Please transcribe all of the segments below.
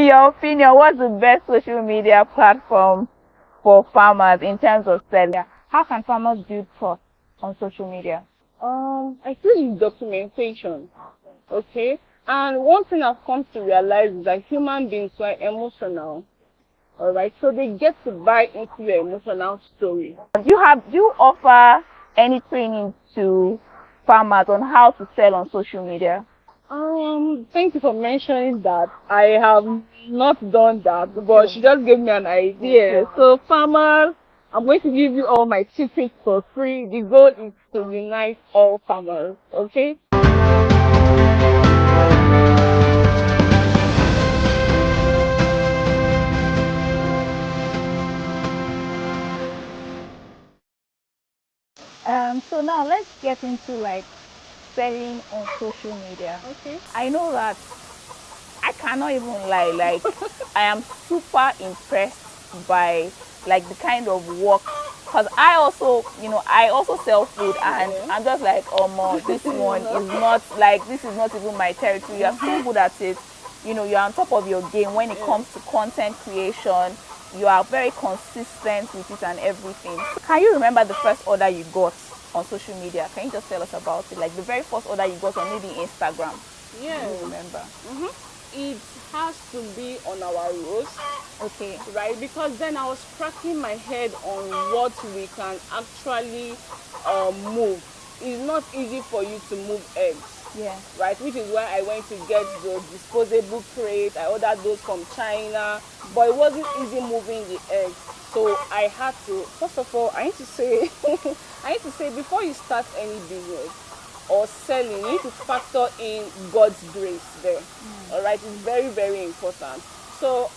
your opinion, what's the best social media platform for farmers in terms of selling? How can farmers build trust on social media? I think documentation. Okay. And one thing I've come to realize is that human beings are emotional. All right. So they get to buy into your emotional story. Do you offer any training to farmers on how to sell on social media? Thank you for mentioning that. I have not done that, but she just gave me an idea. So farmers, I'm going to give you all my secrets for free. The goal is to unite all farmers. Okay? So now let's get into like selling on social media. Okay. I know that I cannot even lie, like I am super impressed by like the kind of work, because I also sell food, and I'm just like, oh no, this one is not like, this is not even my territory. You're so good at it, you're on top of your game when it comes to content creation. You are very consistent with it and everything. Can you remember the first order you got on social media? Can you just tell us about it, like the very first order you got on maybe Instagram? Yeah. Do you remember? It has to be on our roast. Okay. Right? Because then I was cracking my head on what we can actually move. It's not easy for you to move eggs. Yeah. Right? Which is why I went to get the disposable crate. I ordered those from China. But it wasn't easy moving the eggs. So I had to, first of all, I need to say, before you start any business or selling, you need to factor in God's grace there. All right, it's very, very important. So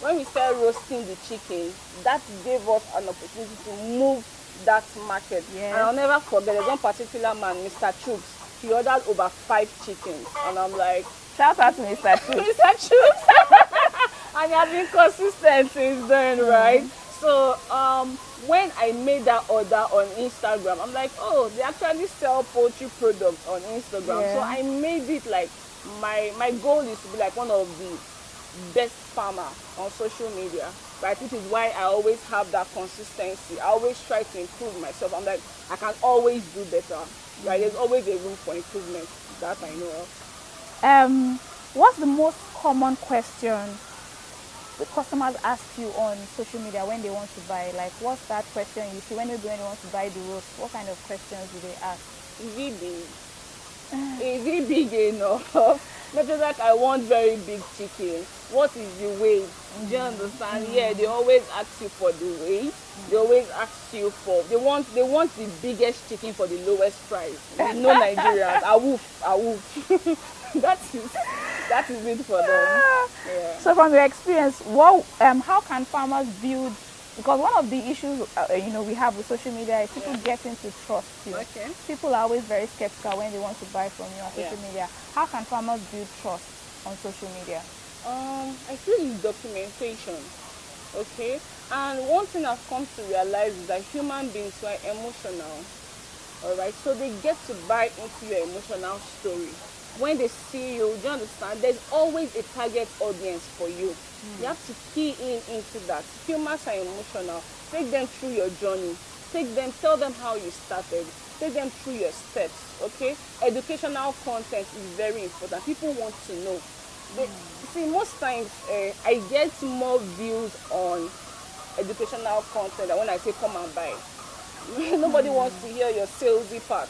when we started roasting the chicken, that gave us an opportunity to move that market. Yeah. And I'll never forget, there's one particular man, Mr. Chooks. He ordered over 5 chickens, and I'm like, shout out to Mr. Chooks. Mr. Chooks. And he has been consistent since then, right? So when I made that order on Instagram, I'm like, oh, they actually sell poultry products on Instagram. Yeah. So I made it like my goal is to be like one of the best farmer on social media, right? Which is why I always have that consistency. I always try to improve myself. I'm like, I can always do better, right? There's always a room for improvement. That I know of. What's the most common question the customers ask you on social media when they want to buy? Like, what's that question you see when they want to buy the roast? What kind of questions do they ask? Is it big? Is it big enough? Not just like I want very big chicken. What is the weight? Do you understand? Yeah, they always ask you for the weight. They always ask you for, they want the biggest chicken for the lowest price. No Nigerians. Awoof. That is it for them. Yeah. So from your experience, how can farmers build? Because one of the issues we have with social media is people getting to trust you. Okay. People are always very skeptical when they want to buy from you on social media. How can farmers build trust on social media? I feel it's documentation. Okay. And one thing I've come to realize is that human beings are emotional. All right. So they get to buy into your emotional story. When they see you, do you understand? There's always a target audience for you. You have to key into that. Humans are emotional. Take them through your journey. Tell them how you started. Take them through your steps, okay? Educational content is very important. People want to know. See, most times I get more views on educational content than when I say come and buy. Nobody wants to hear your salesy part.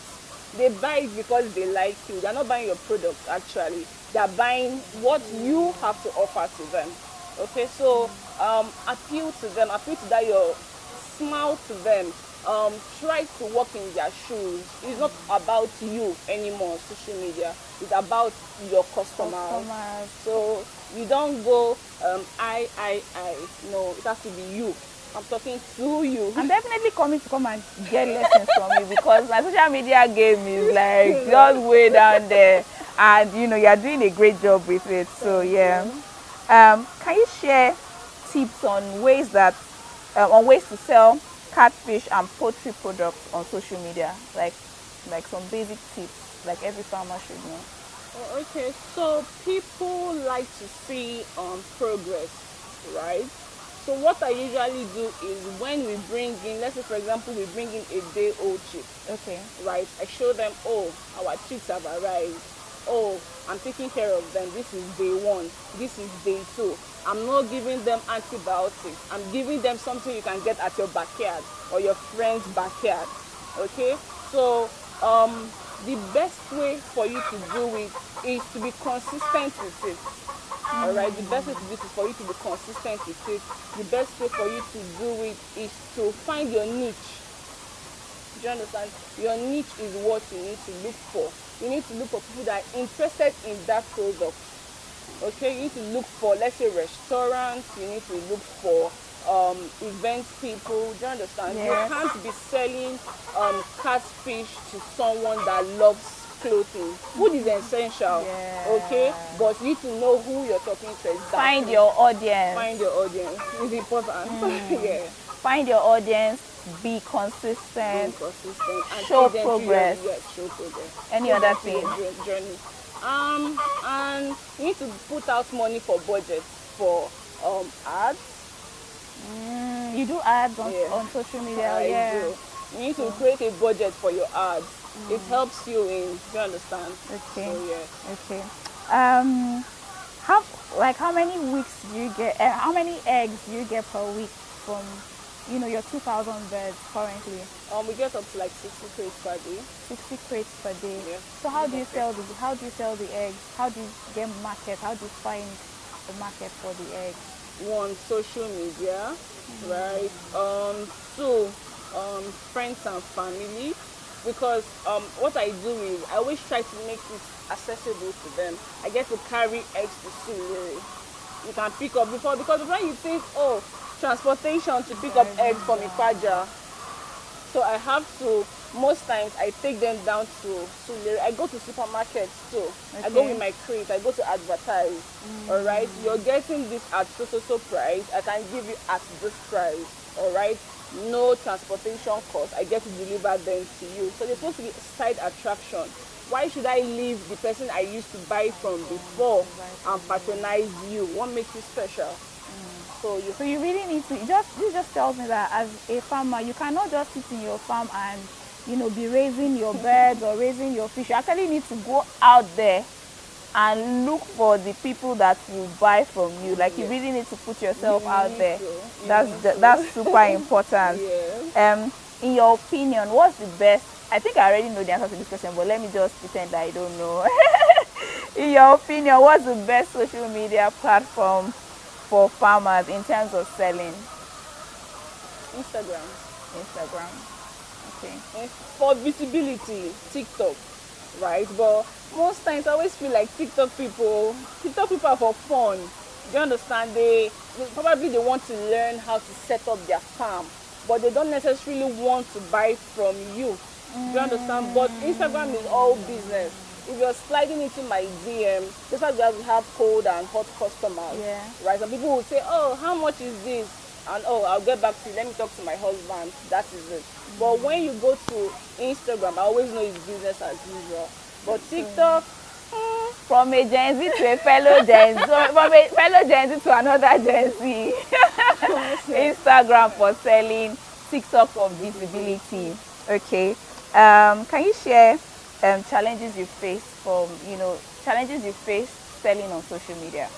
They buy it because they like you. They're not buying your product, actually. They're buying what you have to offer to them. Okay, so appeal to them, appeal to that, your smile to them. Try to walk in their shoes. It's not about you anymore, social media. It's about your customers. So you don't go, I. No, it has to be you. I'm talking to you. I'm definitely coming to come and get lessons from you, because my social media game is like just way down there, and you're doing a great job with it. So yeah, can you share tips on ways to sell catfish and poultry products on social media, like some basic tips like every farmer should know? Oh, okay, so people like to see progress, right? So what I usually do is when we bring in, let's say for example, we bring in a day old chick, Okay. right? I show them, oh, our chicks have arrived. Oh, I'm taking care of them. This is day one. This is day two. I'm not giving them antibiotics. I'm giving them something you can get at your backyard or your friend's backyard. Okay? So, the best way for you to do it is to be consistent with it. All right, the best way to do it is for you to be consistent with it. The best way for you to do it is to find your niche. Do you understand? Your niche is what you need to look for. You need to look for people that are interested in that product. Okay, you need to look for, let's say, restaurants. You need to look for event people. Do you understand? Yes. You can't be selling catfish to someone that loves clothing. Food is essential. Yeah. Okay, but you need to know who you're talking to exactly. Find your audience. Find your audience. It's important. Yeah. Find your audience. Be consistent. Being consistent and Show take them progress. through show progress. Any Take other them through thing? your journey. And you need to put out money for budgets for ads. You do ads on, Yeah. on social media. I Yeah. do. You need to create a budget for your ads. It helps you in. Do you understand? Okay. So yeah. Okay. How many weeks do you get? How many eggs do you get per week from, your 2,000 birds currently? We get up to like 60 crates per day. 60 crates per day. Yeah. So how do you sell the eggs? How do you get market? How do you find the market for the eggs? One, social media, right? Two, friends and family, because what I do is I always try to make it accessible to them. I get to carry eggs to Surulere. You can pick up because when you think, oh, transportation to pick up eggs from Ipaja, so I have to, most times I take them down to Surulere. I go to supermarkets too. I go Okay. with my crate. I go to advertise. All right, you're getting this at so price. I can give you at this price. All right, no transportation cost. I get to deliver them to you. So they're supposed to be side attraction. Why should I leave the person I used to buy from before and patronize you? What makes you special? So you really need to this just tells me that as a farmer you cannot just sit in your farm and be raising your birds or raising your fish. You actually need to go out there and look for the people that will buy from you. Like you really need to put yourself out there. That's super important. Yeah. In your opinion, what's the best? I think I already know the answer to this question, but let me just pretend that I don't know. In your opinion, what's the best social media platform for farmers in terms of selling? Instagram. Okay. And for visibility, TikTok, right? But most times I always feel like TikTok people are for fun. Do you understand? They probably want to learn how to set up their farm, but they don't necessarily want to buy from you. Do you understand? But Instagram is all business. If you're sliding into my DM, just like we have cold and hot customers, Yeah. right? Some people will say, oh, how much is this? And oh, I'll get back to you. Let me talk to my husband. That is it. But when you go to Instagram, I always know it's business as usual. But TikTok, From a Gen Z to a fellow Gen Z, from a fellow Gen Z to another Gen Z. Instagram for selling, TikTok for visibility. Okay. Can you share challenges you face selling on social media?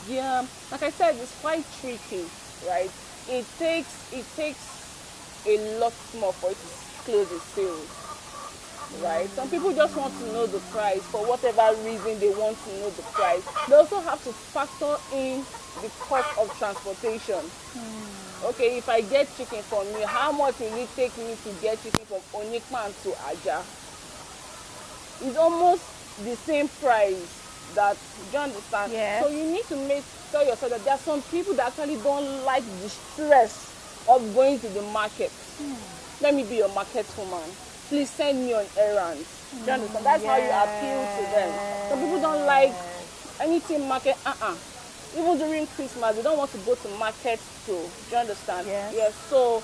yeah, like I said, it's quite tricky, right? It takes a lot more for it to close a sale, right? Some people just want to know the price for whatever reason they want to know the price. They also have to factor in the cost of transportation. Okay, if I get chicken from you, how much will it take me to get chicken from Onikman to Aja? It's almost the same price. That, do you understand? Yes. So you need to tell yourself that there are some people that actually don't like the stress of going to the market. Let me be your market woman. Please send me on errands. Do you understand? That's how you appeal to them. Some people don't like anything market. Even during Christmas, they don't want to go to market too. Do you understand? Yes. Yes. So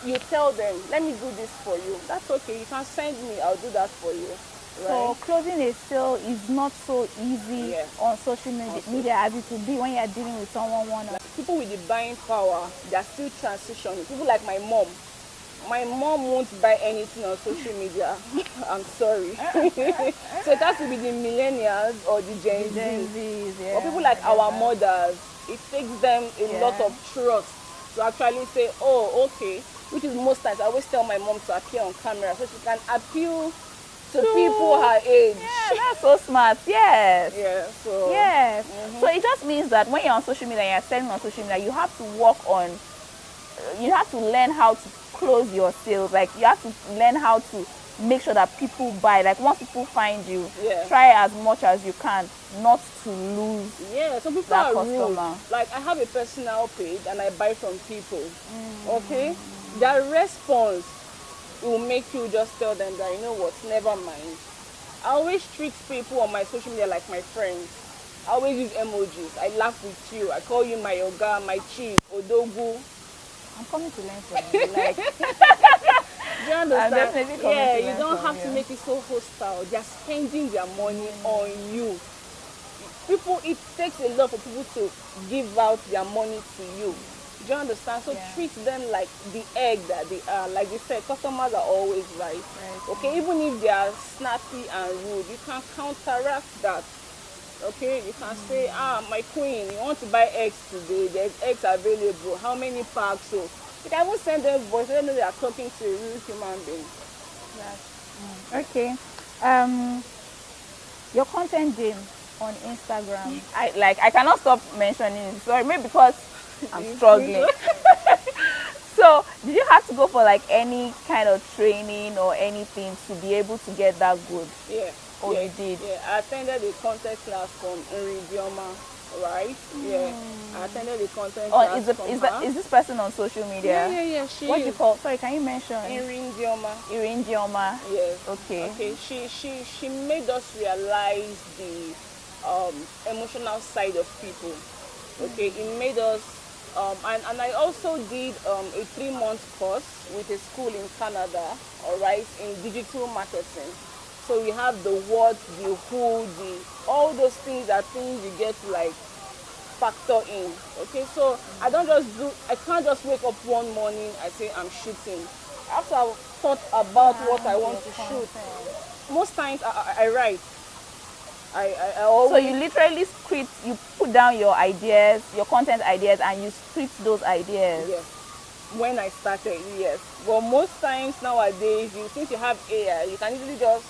you tell them, let me do this for you. That's okay. You can send me. I'll do that for you. So right? closing a sale is not so easy Yeah. on social media as it would be when you're dealing with someone one on. People with the buying power, they're still transitioning. People like my mom. My mom won't buy anything on social media. I'm sorry. So it has to be the millennials or the Gen Z. Gen Zs, yeah. Or people like I get our that. mothers. It takes them a lot Yeah. of trust to actually say, oh, okay. Which is most times I always tell my mom to appear on camera so she can appeal to people her age. Yeah, that's so smart. Yes. Yeah, so Yes. So it just means that when you're on social media and you're selling on social media, you have to work on, you have to learn how to close your sales. Like you have to learn how to make sure that people buy. Like once people find you, Yeah. try as much as you can not to lose. yeah, some people That are rude. customer. Like I have a personal page and I buy from people. Okay? Their response will make you just tell them that, you know what, never mind. I always treat people on my social media like my friends. I always use emojis. I laugh with you. I call you my oga, my chief, odogu. I'm coming to learn from you. Like, Do you understand? definitely coming Yeah, to you learn don't from have to you. make it so hostile. They are spending their money on you. People, it takes a lot for people to give out their money to you. Do you understand? So Yeah. treat them like the egg that they are. Like they said, customers are always right. Okay, even if they are snappy and rude, you can counteract that. Okay, you can say, my queen, you want to buy eggs today? There's eggs available. How many packs? So you can even send them voice. They know they are talking to a real human being. Okay. Your content game on Instagram. I cannot stop mentioning it. Sorry, maybe because I'm struggling. So did you have to go for like any kind of training or anything to be able to get that good? Yeah. Oh, yeah, you did? Yeah, I attended a content class from Iridioma, right? Yeah, I attended a content class from her. Is this person on social media? Yeah, she What do you is. call? Sorry, can you mention? Iridioma. Irindioma. Yes. Okay. Okay, she made us realize the emotional side of people. Okay, it made us and I also did a 3-month course with a school in Canada, all right, in digital marketing. So we have the what, the who, the all those things are things you get to like factor in. Okay, so I can't just wake up one morning and say I'm shooting. After I've thought about what I want to shoot, most times I write. I always. So you literally script, you put down your ideas, your content ideas, and you script those ideas. Yes. When I started, yes. But most times nowadays, since you have AI, you can easily just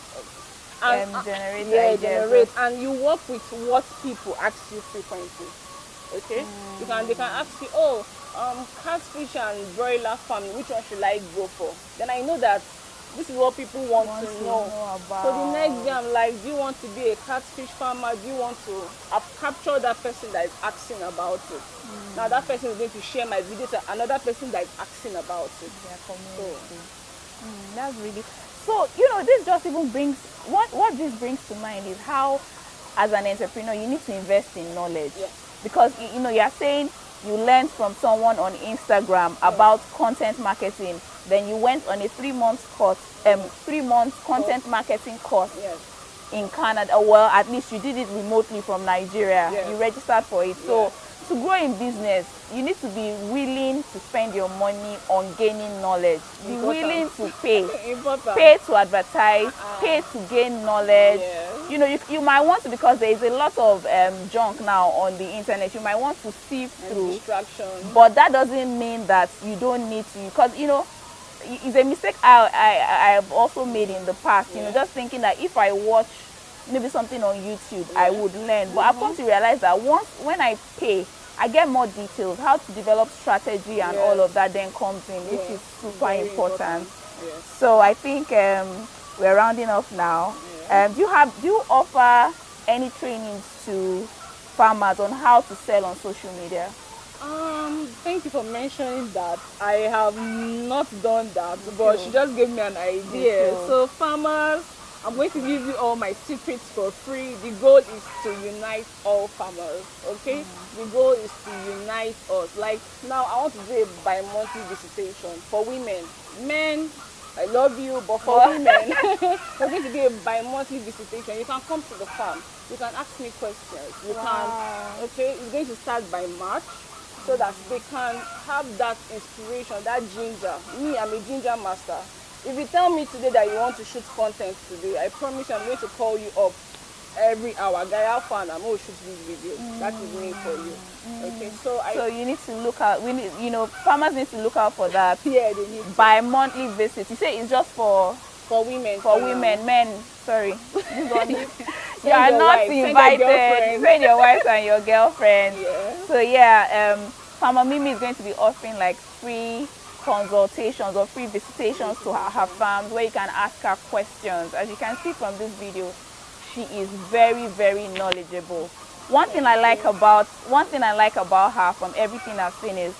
Generate yeah, ideas. generate, and you work with what people ask you frequently. Okay, they can ask you, catfish and broiler farming, which one should I go for? Then I know that this is what people want to know. About. So the next day I'm like, do you want to be a catfish farmer? Do you want to? I've captured that person that is asking about it. Now that person is going to share my video to another person that is asking about it. Their community. That's really. So this just even brings what this brings to mind is how, as an entrepreneur, you need to invest in knowledge. Yes. Because you're saying you learned from someone on Instagram about content marketing. Then you went on a 3-month course, 3-month content marketing course Yes. in Canada. Well, at least you did it remotely from Nigeria. Yes. You registered for it. So to grow in business, you need to be willing to spend your money on gaining knowledge. Be willing to pay. Important. Pay to advertise, pay to gain knowledge. Yes. You might want to, because there is a lot of junk now on the internet. You might want to sift through. Distraction. But that doesn't mean that you don't need to, because it's a mistake I have also made in the past. Just thinking that if I watch maybe something on YouTube, I would learn. But I've come to realize that when I pay, I get more details. How to develop strategy and all of that then comes in, which is super Very important. Yes. So I think we're rounding off now. Do you offer any trainings to farmers on how to sell on social media? Thank you for mentioning that. I have not done that, but she just gave me an idea. So farmers, I'm going to give you all my secrets for free. The goal is to unite all farmers, okay? The goal is to unite us. Like now, I want to do a bi-monthly visitation for women. Men, I love you, but for women, it's going to be a bi-monthly visitation. You can come to the farm. You can ask me questions. You can, okay, it's going to start by March so that they can have that inspiration, that ginger. Me, I'm a ginger master. If you tell me today that you want to shoot content today, I promise you I'm going to call you up every hour. Guy, how fun, I'm going to shoot this video. That is me for you. Okay, so you need to look out. We need, farmers need to look out for that. Yeah, they need bi-monthly visit. You say it's just for women. Men. Sorry, you Send are your not wife, send your invited. girlfriend. Send your wife and your girlfriend. Yeah. So yeah, Farmer Mimi is going to be offering like free consultations or free visitations to her farms where you can ask her questions. As you can see from this video, she is very, very knowledgeable. One thing I like about her from everything I've seen is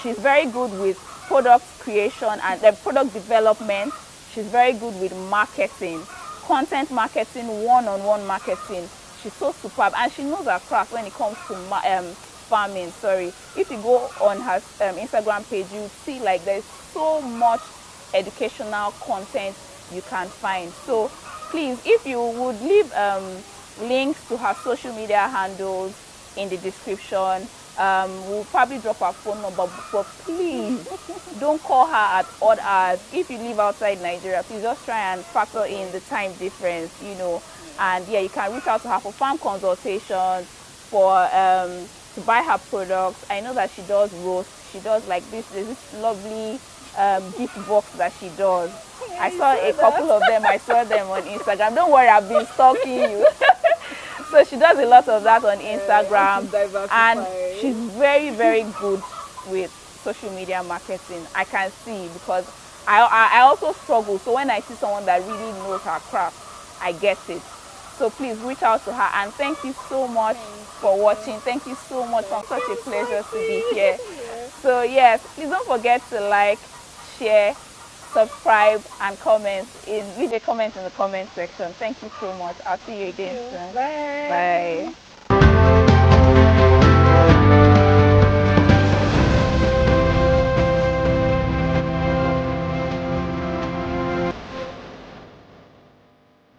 she's very good with product creation and product development. She's very good with marketing, content marketing, one-on-one marketing. She's so superb, and she knows her craft when it comes to farming. Sorry, if you go on her Instagram page, you see like there's so much educational content you can find. So please, if you would leave links to her social media handles in the description, we'll probably drop her phone number, but please don't call her at odd hours. If you live outside Nigeria, please just try and factor in the time difference, and yeah, you can reach out to her for farm consultations, for to buy her products. I know that she does roast. She does like this. There's this lovely gift box that she does. I saw a couple of them. I saw them on Instagram. Don't worry, I've been stalking you. So she does a lot of that on Instagram, and she's very, very good with social media marketing. I can see, because I also struggle. So when I see someone that really knows her craft, I get it. So please reach out to her, and thank you so much for watching. Thank you so much. It's such a pleasure to be here. So yes, please don't forget to like, share, subscribe, and leave a comment in the comment section. Thank you so much. I'll see you again soon. Bye. Bye.